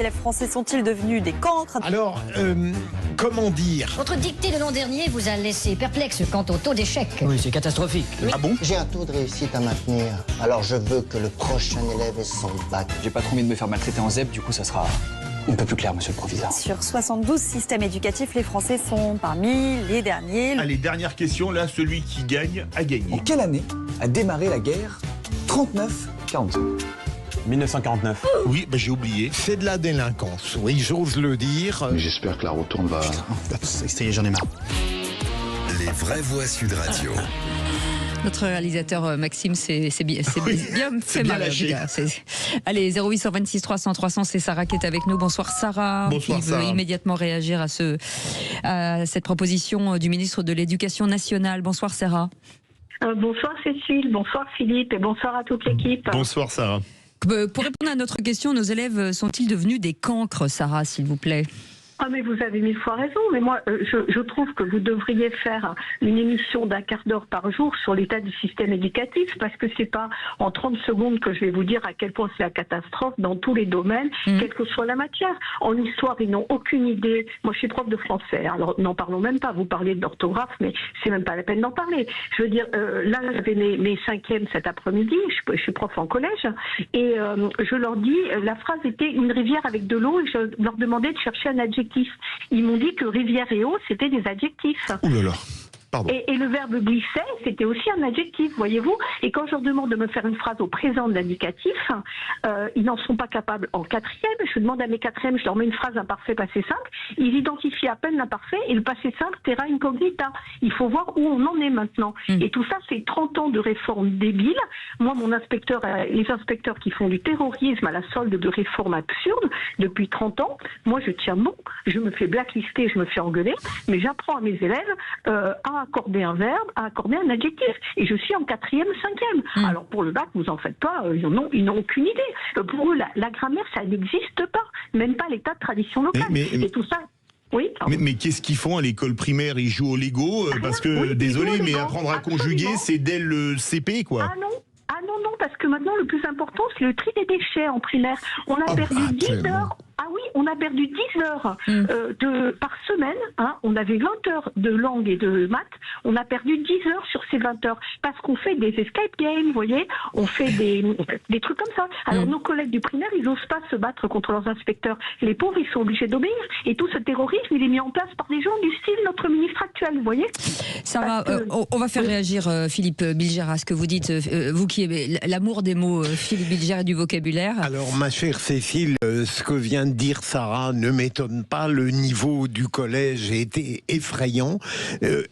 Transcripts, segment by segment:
Les élèves français sont-ils devenus des cancres? Alors, comment dire? Votre dictée de l'an dernier vous a laissé perplexe quant au taux d'échec. Oui, c'est catastrophique. Ah bon? J'ai un taux de réussite à maintenir, alors je veux que le prochain élève ait son bac. J'ai pas trop envie de me faire maltraiter en ZEP, du coup ça sera un peu plus clair, monsieur le proviseur. Sur 72 systèmes éducatifs, les Français sont parmi les derniers. Allez, dernière question, là, celui qui gagne a En gagné. quelle année a démarré la guerre 39-45? 1949. Oui, j'ai oublié. C'est de la délinquance, oui, j'ose le dire. Mais j'espère que la retourne va... Ça y est, j'en ai marre. Les vraies voix Sud Radio. Notre réalisateur Maxime, c'est bien fait bien mal. lâché. Allez, 0826 300 300, c'est Sarah qui est avec nous. Bonsoir Sarah. Bonsoir, qui veut Sarah. immédiatement réagir à cette proposition du ministre de l'Éducation nationale. Bonsoir Sarah. Bonsoir Cécile, bonsoir Philippe et bonsoir à toute l'équipe. Bonsoir, Sarah. Pour répondre à notre question, nos élèves sont-ils devenus des cancres, Sarah, s'il vous plaît? Ah mais vous avez mille fois raison, mais moi je trouve que vous devriez faire une émission d'un quart d'heure par jour sur l'état du système éducatif, parce que c'est pas en 30 secondes que je vais vous dire à quel point c'est la catastrophe dans tous les domaines, quelle que soit la matière. En histoire, ils n'ont aucune idée. Moi je suis prof de français, alors n'en parlons même pas, vous parlez d'orthographe, mais c'est même pas la peine d'en parler. Je veux dire, là j'avais mes cinquièmes cet après-midi, je suis prof en collège, et je leur dis, la phrase était une rivière avec de l'eau, et je leur demandais de chercher un adjectif. Ils m'ont dit que rivière et eau, c'était des adjectifs. Ouh là là. Pardon. Et le verbe glisser, c'était aussi un adjectif, voyez-vous. Et quand je leur demande de me faire une phrase au présent de l'indicatif, ils n'en sont pas capables en quatrième. Je demande à mes quatrièmes, je leur mets une phrase imparfait, passé simple. Ils identifient à peine l'imparfait et le passé simple, terra incognita. Il faut voir où on en est maintenant. Et tout ça, c'est 30 ans de réformes débiles. Moi, mon inspecteur, les inspecteurs qui font du terrorisme à la solde de réformes absurdes depuis 30 ans, moi, je tiens bon. Je me fais blacklister, je me fais engueuler, mais j'apprends à mes élèves à accorder un verbe, à accorder un adjectif. Et je suis en quatrième, cinquième. Alors pour le bac, vous en faites pas, ils n'ont aucune idée. Pour eux, la grammaire, ça n'existe pas. Même pas l'état de tradition locale. Et tout ça... Oui, mais qu'est-ce qu'ils font à l'école primaire? Ils jouent au Lego parce que, oui, désolé, ils jouent au mais Lego. apprendre à Absolument. conjuguer, c'est dès le CP, quoi. Ah non, parce que maintenant, le plus important, c'est le tri des déchets en primaire. On a perdu 10 heures. Ah oui, on a perdu 10 heures par semaine. Hein. On avait 20 heures de langue et de maths. On a perdu 10 heures sur ces 20 heures. Parce qu'on fait des escape games, vous voyez. On fait des trucs comme ça. Alors nos collègues du primaire, ils n'osent pas se battre contre leurs inspecteurs. Les pauvres, ils sont obligés d'obéir. Et tout ce terrorisme, il est mis en place par des gens du style notre ministre actuel, vous voyez. Sarah, on va faire réagir Philippe Bilger à ce que vous dites. Vous qui aimez l'amour des mots, Philippe Bilger, et du vocabulaire. Alors, ma chère Cécile, ce que vient de dire Sarah ne m'étonne pas. Le niveau du collège était effrayant.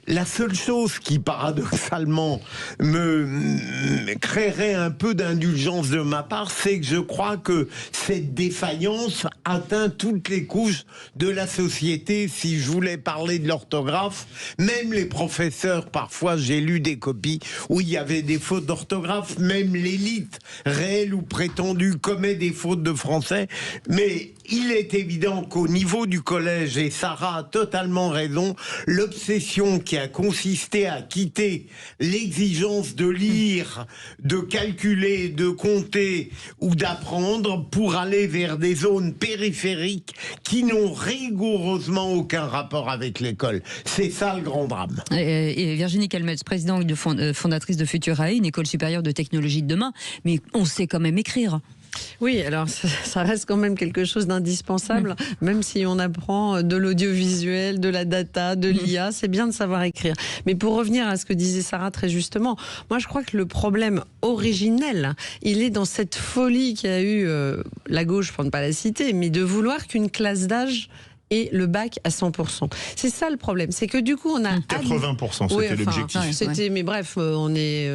La seule chose qui, paradoxalement, me créerait un peu d'indulgence de ma part, c'est que je crois que cette défaillance atteint toutes les couches de la société. Si je voulais parler de l'orthographe, même les professeurs, parfois j'ai lu des copies où il y avait des fautes d'orthographe, même l'élite réelle ou prétendue commet des fautes de français, mais il est évident qu'au niveau du collège, et Sarah a totalement raison, l'obsession qui a consisté à quitter l'exigence de lire, de calculer, de compter ou d'apprendre pour aller vers des zones périphériques qui n'ont rigoureusement aucun rapport avec l'école. C'est ça le grand drame. Et Virginie Calmette, présidente fondatrice de Futurae, une école supérieure de technologie de demain, mais on sait quand même écrire. Oui, alors ça reste quand même quelque chose d'indispensable, même si on apprend de l'audiovisuel, de la data, de l'IA, c'est bien de savoir écrire. Mais pour revenir à ce que disait Sarah très justement, moi je crois que le problème originel, il est dans cette folie qu'a eu la gauche, pour ne pas la citer, mais de vouloir qu'une classe d'âge et le bac à 100%. C'est ça le problème, c'est que du coup on a 80%, c'était l'objectif. C'était, mais bref, on est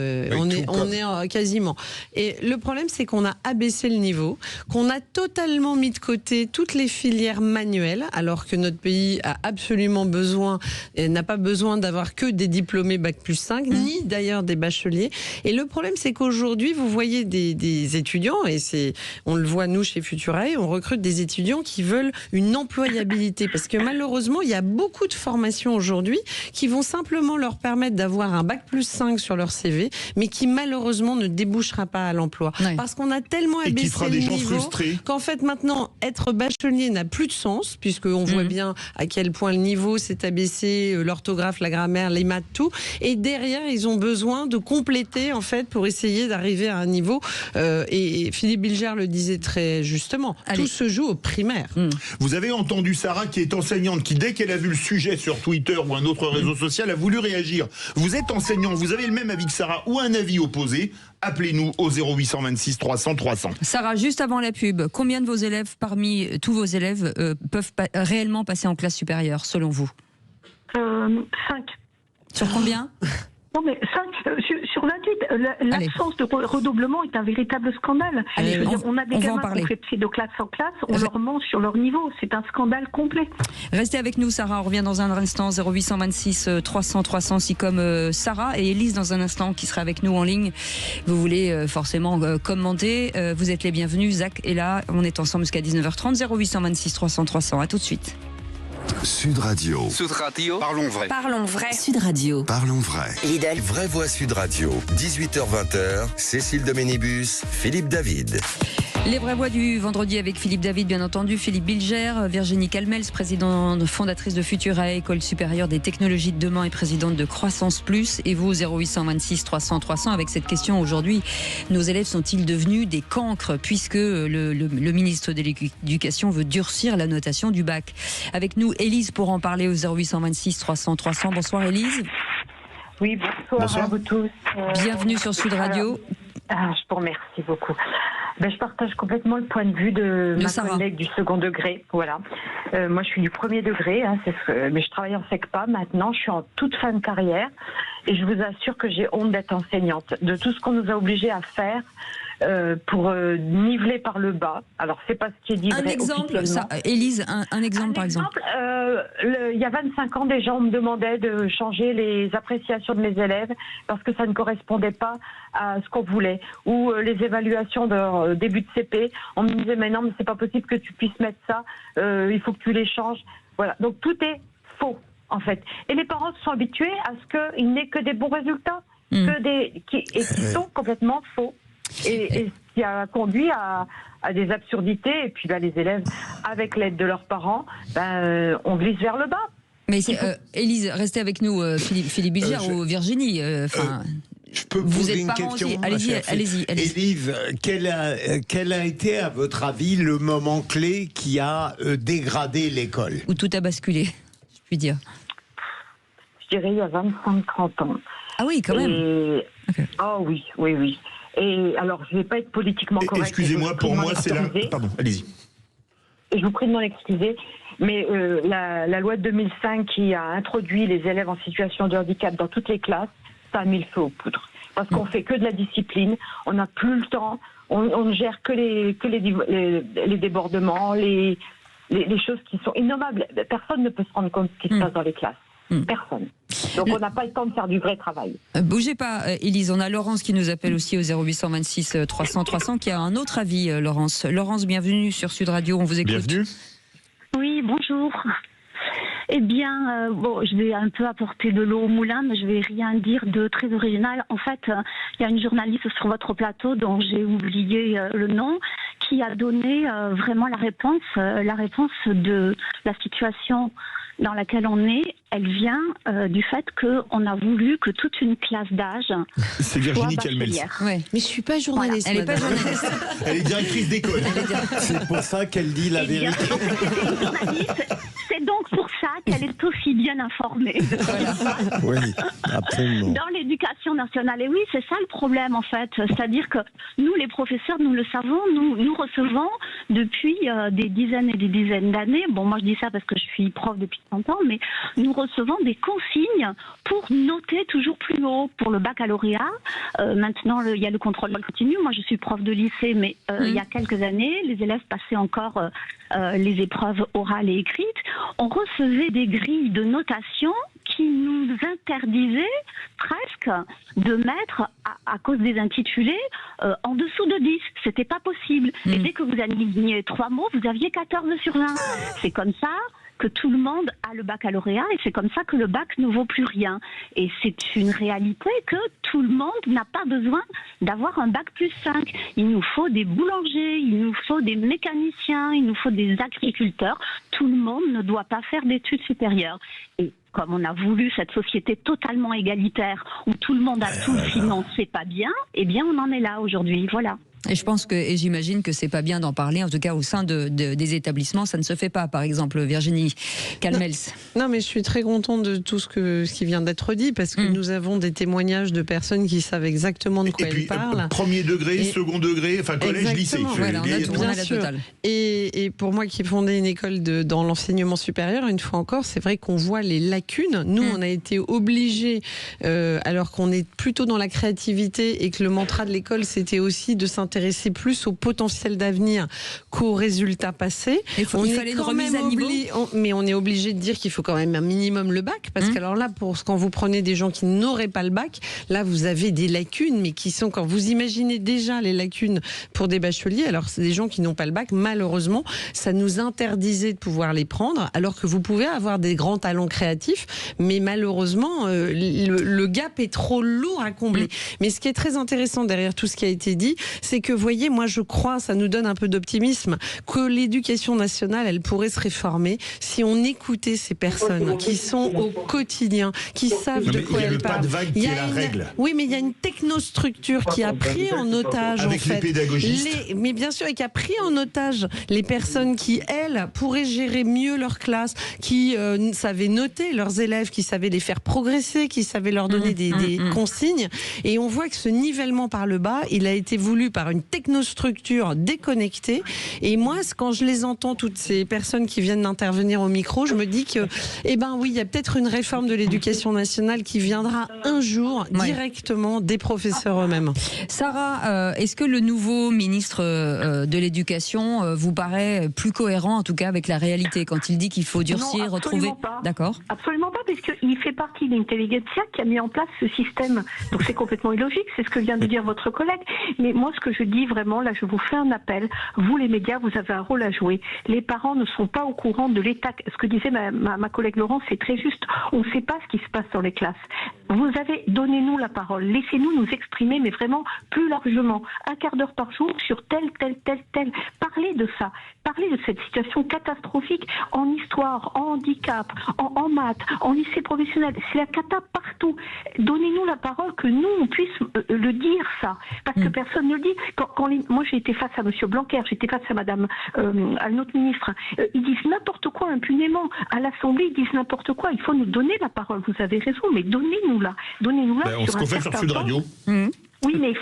quasiment. Et le problème, c'est qu'on a abaissé le niveau, qu'on a totalement mis de côté toutes les filières manuelles, alors que notre pays a absolument besoin, n'a pas besoin d'avoir que des diplômés bac plus 5, ni d'ailleurs des bacheliers. Et le problème, c'est qu'aujourd'hui, vous voyez des étudiants, et on le voit nous chez Futurae, on recrute des étudiants qui veulent une employabilité possibilités, parce que malheureusement, il y a beaucoup de formations aujourd'hui qui vont simplement leur permettre d'avoir un bac+5 sur leur CV, mais qui malheureusement ne débouchera pas à l'emploi. Ouais. Parce qu'on a tellement Et qui abaissé fera le des gens niveau frustrés. qu'en fait maintenant, être bachelier n'a plus de sens, puisqu'on voit bien à quel point le niveau s'est abaissé, l'orthographe, la grammaire, les maths, tout. Et derrière, ils ont besoin de compléter en fait pour essayer d'arriver à un niveau. Et Philippe Bilger le disait très justement, tout se joue au primaire. Vous avez entendu Sarah, qui est enseignante, qui dès qu'elle a vu le sujet sur Twitter ou un autre réseau social, a voulu réagir. Vous êtes enseignant, vous avez le même avis que Sarah ou un avis opposé, appelez-nous au 0826 300 300. Sarah, juste avant la pub, combien de vos élèves, parmi tous vos élèves, peuvent réellement passer en classe supérieure, selon vous? 5. Sur combien? Non, mais 5 sur 28. L'absence de redoublement est un véritable scandale. Allez, on a des gamins qui ont fait pseudo-classe en classe, on leur ment sur leur niveau. C'est un scandale complet. Restez avec nous, Sarah. On revient dans un instant. 0826 300 300, si comme Sarah et Élise dans un instant qui sera avec nous en ligne. Vous voulez forcément commenter. Vous êtes les bienvenus. Zach est là. On est ensemble jusqu'à 19h30. 0826 300 300. À tout de suite. Sud Radio. Sud Radio. Parlons vrai. Parlons vrai. Sud Radio. Parlons vrai. Lidl. Vraie Voix Sud Radio. 18h-20h. Cécile Doménibus, Philippe David. Les vraies voix du vendredi avec Philippe David, bien entendu, Philippe Bilger, Virginie Calmels, présidente fondatrice de Futura, École supérieure des technologies de demain et présidente de Croissance Plus. Et vous, 0826 300 300, avec cette question aujourd'hui, nos élèves sont-ils devenus des cancres puisque le ministre de l'Éducation veut durcir la notation du bac? Avec nous, Élise, pour en parler au 0826 300 300. Bonsoir Élise. Oui, bonsoir à vous tous. Bienvenue sur Sud Radio. Je vous remercie beaucoup. Je partage complètement le point de vue de ma collègue du second degré. Voilà. Moi, je suis du premier degré, mais je travaille en SECPA maintenant. Je suis en toute fin de carrière et je vous assure que j'ai honte d'être enseignante. De tout ce qu'on nous a obligés à faire pour niveler par le bas. Alors, c'est pas ce qui est dit. Un exemple, Élise, un exemple par exemple. Il y a 25 ans, déjà, on me demandait de changer les appréciations de mes élèves parce que ça ne correspondait pas à ce qu'on voulait. Ou les évaluations de début de CP, on me disait mais non, mais c'est pas possible que tu puisses mettre ça, il faut que tu les changes. Voilà, donc tout est faux en fait. Et les parents sont habitués à ce qu'il n'ait que des bons résultats, qui sont complètement faux. Et ce qui a conduit à des absurdités. Et puis les élèves, avec l'aide de leurs parents, on glisse vers le bas. Mais Élise, restez avec nous, Philippe Bilger ou Virginie. Je peux vous poser êtes une parent question. aussi. Allez-y. Élise, quel a été, à votre avis, le moment clé qui a dégradé l'école? Où tout a basculé, je puis dire. Je dirais il y a 25-30 ans. Ah oui, quand même. Okay. Oh oui. Et alors, je ne vais pas être politiquement correcte. Excusez-moi, pour moi, c'est là. Pardon, allez-y. Et je vous prie de m'en excuser, mais la loi de 2005 qui a introduit les élèves en situation de handicap dans toutes les classes, ça a mis le feu aux poudres. Parce qu'on fait que de la discipline, on n'a plus le temps, on ne gère que les débordements, les choses qui sont innommables. Personne ne peut se rendre compte de ce qui se passe dans les classes. Personne. Donc on n'a pas le temps de faire du vrai travail. Bougez pas, Élise. On a Laurence qui nous appelle aussi au 0826 300 300 qui a un autre avis, Laurence. Laurence, bienvenue sur Sud Radio, on vous écoute. Bienvenue. Oui, bonjour. Eh bien, je vais un peu apporter de l'eau au moulin, mais je vais rien dire de très original. En fait, il y a une journaliste sur votre plateau dont j'ai oublié le nom, qui a donné vraiment la réponse de la situation dans laquelle on est. Elle vient du fait qu'on a voulu que toute une classe d'âge C'est Virginie Calmels. Ouais. Mais je suis pas journaliste. Voilà. Elle n'est pas journaliste. Elle est directrice d'école. C'est pour ça qu'elle dit la vérité. C'est donc pour ça qu'elle est aussi bien informée. Oui, absolument. Dans l'éducation nationale. Et oui, c'est ça le problème en fait. C'est-à-dire que nous, les professeurs, nous le savons, nous recevons depuis des dizaines et des dizaines d'années. Bon, moi je dis ça parce que je suis prof depuis 30 ans, mais nous recevons des consignes pour noter toujours plus haut pour le baccalauréat. Maintenant, il y a le contrôle continu. Moi, je suis prof de lycée, mais il y a quelques années, les élèves passaient encore les épreuves orales et écrites. On recevait des grilles de notation qui nous interdisait presque de mettre, à cause des intitulés, en dessous de 10. C'était pas possible. Et dès que vous aligniez 3 mots, vous aviez 14 sur 20. C'est comme ça que tout le monde a le baccalauréat et c'est comme ça que le bac ne vaut plus rien. Et c'est une réalité que tout le monde n'a pas besoin d'avoir un bac plus 5. Il nous faut des boulangers, il nous faut des mécaniciens, il nous faut des agriculteurs. Tout le monde ne doit pas faire d'études supérieures. Et comme on a voulu cette société totalement égalitaire où tout le monde a tout financé pas bien, eh bien on en est là aujourd'hui. Voilà. Et je pense que, et j'imagine que c'est pas bien d'en parler, en tout cas au sein des établissements, ça ne se fait pas. Par exemple, Virginie Calmels. Non, mais je suis très contente de tout ce qui vient d'être dit, parce que nous avons des témoignages de personnes qui savent exactement de quoi elles parlent. Premier degré, second degré, enfin collège, lycée. Voilà, on a la totale. Et pour moi qui ai fondé une école dans l'enseignement supérieur, une fois encore, c'est vrai qu'on voit les lacunes. Nous, on a été obligés, alors qu'on est plutôt dans la créativité et que le mantra de l'école, c'était aussi de s'intéresser plus au potentiel d'avenir qu'aux résultats passés. Il fallait une remise à niveau. Mais on est obligé de dire qu'il faut quand même un minimum le bac, parce qu'alors là, quand vous prenez des gens qui n'auraient pas le bac, là vous avez des lacunes, mais qui sont, quand vous imaginez déjà les lacunes pour des bacheliers, alors c'est des gens qui n'ont pas le bac, malheureusement, ça nous interdisait de pouvoir les prendre, alors que vous pouvez avoir des grands talents créatifs, mais malheureusement, le gap est trop lourd à combler. Mais ce qui est très intéressant derrière tout ce qui a été dit, c'est que, vous voyez, moi je crois, ça nous donne un peu d'optimisme, que l'éducation nationale, elle pourrait se réformer si on écoutait ces personnes qui sont au quotidien, qui savent de quoi elles parlent. Il y a la règle. Oui, mais il y a une technostructure qui a pris en otage, avec en fait, les pédagogistes. mais bien sûr, et qui a pris en otage les personnes qui, elles, pourraient gérer mieux leur classe, qui savaient noter leurs élèves, qui savaient les faire progresser, qui savaient leur donner des consignes. Et on voit que ce nivellement par le bas, il a été voulu par une technostructure déconnectée. Et moi, quand je les entends, toutes ces personnes qui viennent d'intervenir au micro, je me dis que, eh ben oui, il y a peut-être une réforme de l'éducation nationale qui viendra un jour directement des professeurs eux-mêmes. Sarah, est-ce que le nouveau ministre de l'Éducation vous paraît plus cohérent, en tout cas avec la réalité, quand il dit qu'il faut durcir, retrouver... D'accord. Absolument pas, parce qu'il fait partie d'intelligentsia qui a mis en place ce système. Donc c'est complètement illogique, c'est ce que vient de dire votre collègue. Mais moi, ce que je dis vraiment, là, je vous fais un appel. Vous, les médias, vous avez un rôle à jouer. Les parents ne sont pas au courant de l'état. Ce que disait ma collègue Laurence, c'est très juste. On ne sait pas ce qui se passe dans les classes. Donnez-nous la parole. Laissez-nous nous exprimer, mais vraiment plus largement. Un quart d'heure par jour sur tel. Parlez de ça. Parlez de cette situation catastrophique en histoire, en handicap, en maths, en lycée professionnel. C'est la cata partout. Donnez-nous la parole, que nous, on puisse le dire, ça. Parce que personne ne le dit. Moi, j'ai été face à M. Blanquer, j'étais face à à notre ministre. Ils disent n'importe quoi impunément. À l'Assemblée, ils disent n'importe quoi. Il faut nous donner la parole. Vous avez raison, mais donnez-nous-la. Donnez-nous-la. On se confesse sur Sud Radio. Oui, mais il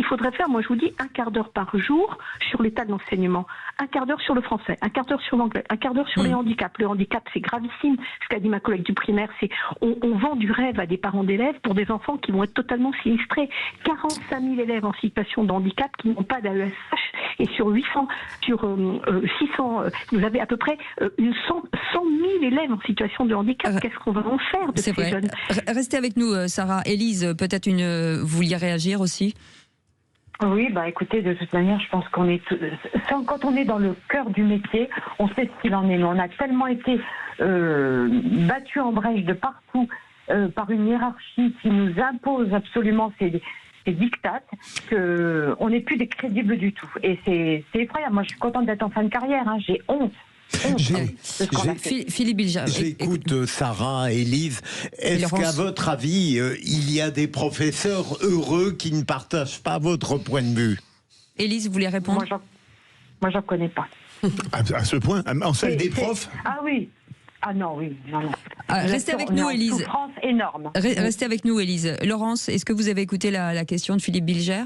faudrait faire, moi je vous dis, un quart d'heure par jour sur l'état de l'enseignement, un quart d'heure sur le français, un quart d'heure sur l'anglais, un quart d'heure sur les handicaps. Le handicap, c'est gravissime. Ce qu'a dit ma collègue du primaire, c'est on vend du rêve à des parents d'élèves pour des enfants qui vont être totalement sinistrés. 45 000 élèves en situation de handicap qui n'ont pas d'AESH, et sur 600, vous avez à peu près 100 000 élèves en situation de handicap. Qu'est-ce qu'on va en faire de ces jeunes ? Restez avec nous, Sarah. Élise, peut-être vous vouliez réagir aussi ? Oui, écoutez, de toute manière, je pense qu'on est... Quand on est dans le cœur du métier, on sait ce qu'il en est. Mais on a tellement été battus en brèche de partout par une hiérarchie qui nous impose absolument ces dictates, qu'on n'est plus des crédibles du tout. Et c'est effroyable. Moi, je suis contente d'être en fin de carrière. J'ai honte. Philippe Bilger. J'écoute Sarah, Élise. Est-ce qu'à votre avis, il y a des professeurs heureux qui ne partagent pas votre point de vue ? Élise, vous voulez répondre ? Moi, j'en connais pas. À ce point ? En salle des profs ? Ah oui. Ah non, oui. Non. Restez avec nous, Élise. Souffrance énorme. Restez avec nous, Élise. Laurence, est-ce que vous avez écouté la question de Philippe Bilger ?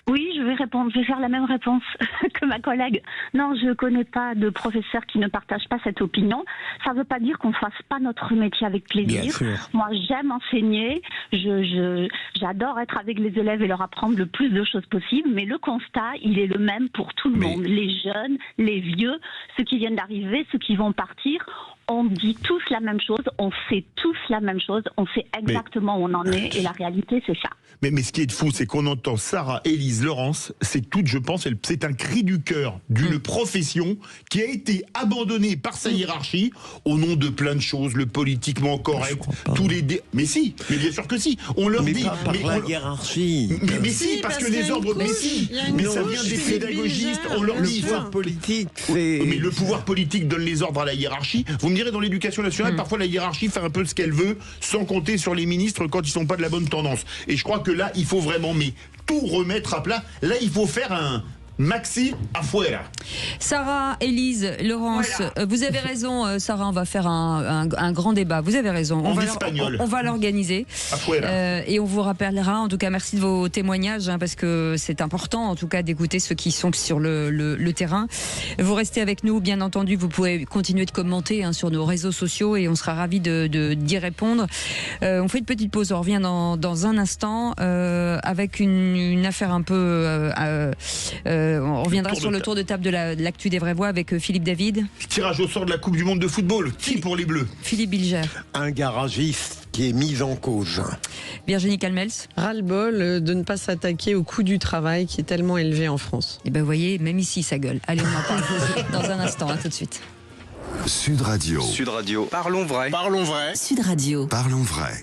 Oui, je vais répondre. Je vais faire la même réponse que ma collègue. Non, je ne connais pas de professeurs qui ne partagent pas cette opinion. Ça ne veut pas dire qu'on ne fasse pas notre métier avec plaisir. Moi, j'aime enseigner. J'adore être avec les élèves et leur apprendre le plus de choses possible. Mais le constat, il est le même pour tout le monde. Les jeunes, les vieux, ceux qui viennent d'arriver, ceux qui vont partir. On dit tous la même chose, on sait tous la même chose, on sait exactement où on en est et la réalité c'est ça. Mais ce qui est fou, c'est qu'on entend Sarah Élise Laurence, c'est toute, je pense, c'est un cri du cœur d'une profession qui a été abandonnée par sa hiérarchie au nom de plein de choses, le politiquement correct, tous les... Mais si, mais bien sûr que si, on leur dit... Pas par la hiérarchie. Mais si, parce que les ordres... Mais si, mais ça vient des pédagogistes, on leur dit... Le pouvoir politique, c'est... Mais le pouvoir politique donne les ordres à la hiérarchie. Vous me direz, dans l'éducation nationale, parfois la hiérarchie fait un peu ce qu'elle veut, sans compter sur les ministres quand ils sont pas de la bonne tendance. Et je crois que là, il faut vraiment tout remettre à plat. Là, il faut faire un maxi afuera. Sarah, Élise, Laurence, vous avez raison, Sarah, on va faire un grand débat. Vous avez raison. On va l'organiser. Et on vous rappellera, en tout cas, merci de vos témoignages, parce que c'est important, en tout cas, d'écouter ceux qui sont sur le terrain. Vous restez avec nous, bien entendu, vous pouvez continuer de commenter sur nos réseaux sociaux et on sera ravis d'y répondre. On fait une petite pause, on revient dans un instant avec une affaire un peu... on reviendra sur le tour de table de l'actu des vraies voix avec Philippe David. Tirage au sort de la Coupe du Monde de football. Qui pour les Bleus? Philippe Bilger. Un garagiste qui est mis en cause. Virginie Calmels. Ras-le-bol de ne pas s'attaquer au coût du travail qui est tellement élevé en France. Et ben vous voyez, même ici ça gueule. Allez, on en parle dans un instant, à tout de suite. Sud Radio. Sud Radio. Parlons vrai. Parlons vrai. Sud Radio. Parlons vrai.